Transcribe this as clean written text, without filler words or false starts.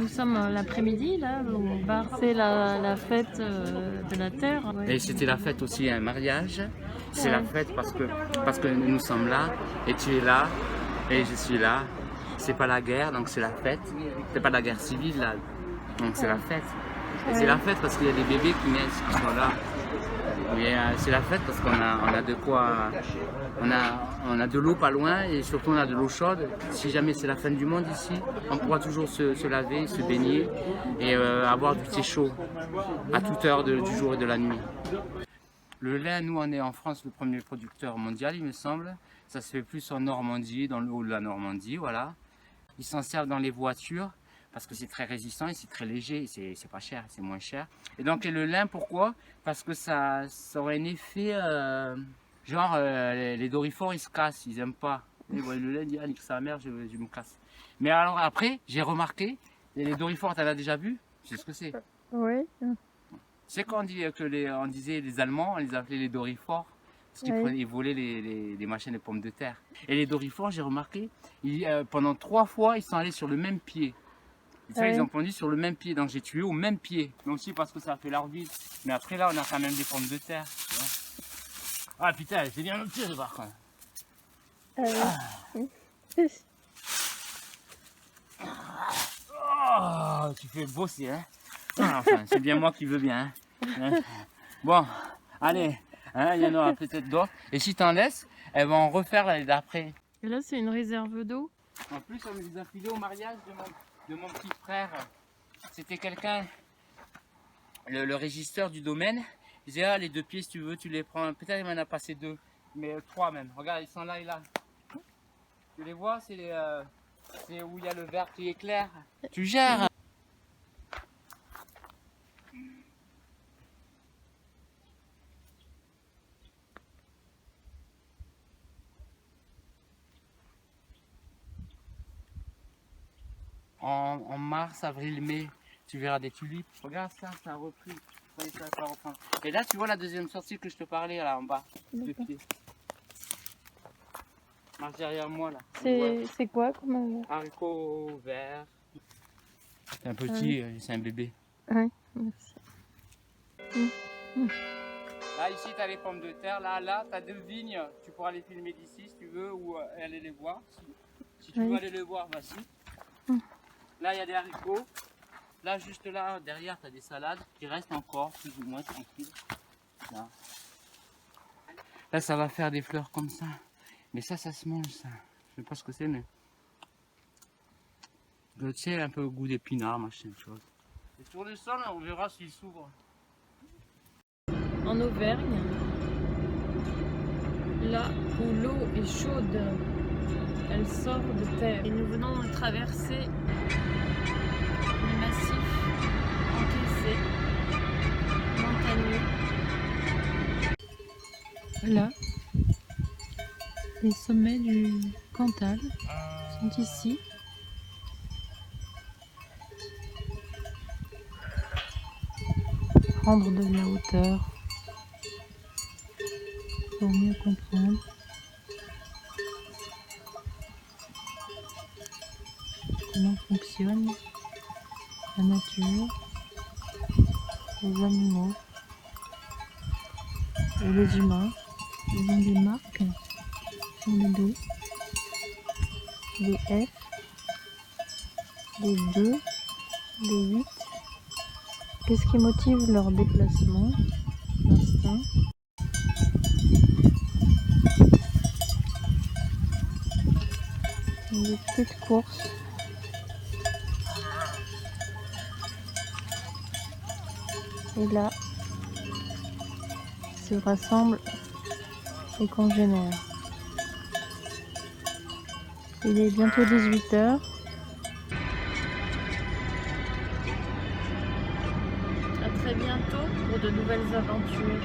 sommes l'après-midi, là, au bar. C'est la fête de la Terre. Ouais. Et c'était la fête aussi, un mariage. C'est la fête parce que nous sommes là, et tu es là, et je suis là. C'est pas la guerre, donc c'est la fête. C'est pas la guerre civile, là. Donc c'est la fête. Et c'est la fête parce qu'il y a des bébés qui naissent, qui sont là. C'est la fête parce qu'on a de quoi, on a de l'eau pas loin et surtout on a de l'eau chaude. Si jamais c'est la fin du monde ici, on pourra toujours se laver, se baigner et avoir du thé chaud à toute heure du jour et de la nuit. Le lin, nous on est en France le premier producteur mondial, il me semble. Ça se fait plus en Normandie, dans le haut de la Normandie, voilà. Ils s'en servent dans les voitures parce que c'est très résistant et c'est très léger, c'est pas cher, c'est moins cher. Et donc le lin, pourquoi? Parce que ça aurait un effet, genre les dorifores ils se cassent, ils aiment pas. Ils voient le lin, ils disent ah nique sa mère, je me casse. Mais alors après, j'ai remarqué, les dorifores, t'en as déjà vu? Tu sais ce que c'est? Oui. C'est quand on disait les Allemands, on les appelait les dorifores. Parce qu'ils volaient les machines de pommes de terre. Et les dorifores, j'ai remarqué, pendant 3 fois, ils sont allés sur le même pied. Et ça, ils ont pondu sur le même pied, donc j'ai tué au même pied. Donc aussi parce que ça a fait leur vie. Mais après là, on a quand même des pommes de terre. Tu vois. Ah putain, c'est bien noté par contre. Oh, tu fais bosser, hein. Enfin, c'est bien moi qui veux bien. Hein. Bon, allez. Hein, il y en aura peut-être d'autres. Et si t'en laisses, elles vont en refaire l'année d'après. Et là, c'est une réserve d'eau. En plus, on les a filés au mariage de mon petit frère. C'était quelqu'un, le régisseur du domaine. Il disait, ah, les 2 pieds, si tu veux, tu les prends. Peut-être il m'en a passé 2, mais 3 même. Regarde, ils sont là et là. Tu les vois, c'est où il y a le verre qui éclaire. Tu gères. En mars, avril, mai, tu verras des tulipes. Regarde ça, ça a repris. Ça reprend. Et là, tu vois la deuxième sortie que je te parlais, là en bas. De pied. Marche derrière moi, là. C'est quoi comme... Haricots verts. C'est un petit, c'est un bébé. Oui, merci. Là, ici, tu as les pommes de terre. Là, tu as 2 vignes. Tu pourras les filmer d'ici si tu veux ou aller les voir. Si tu veux aller les voir, vas-y. Là, il y a des haricots. Là, juste là, derrière, tu as des salades qui restent encore, plus ou moins tranquilles. Là, ça va faire des fleurs comme ça. Mais ça se mange, ça. Je sais pas ce que c'est, mais... Tu sais, un peu au goût d'épinards, machin, chose. Et sur le sol, on verra s'il s'ouvre. En Auvergne, là où l'eau est chaude, elle sort de terre. Et nous venons de traverser les massifs encaissés, montagneux. Là, les sommets du Cantal sont ici. Prendre de la hauteur pour mieux comprendre comment fonctionne la nature, les animaux et les humains. Ils ont des marques sur le dos, des F, des 2, des 8. Qu'est-ce qui motive leur déplacement? L'instinct. Des petites courses. Et là, se rassemblent les congénères. Il est bientôt 18 h. À très bientôt pour de nouvelles aventures.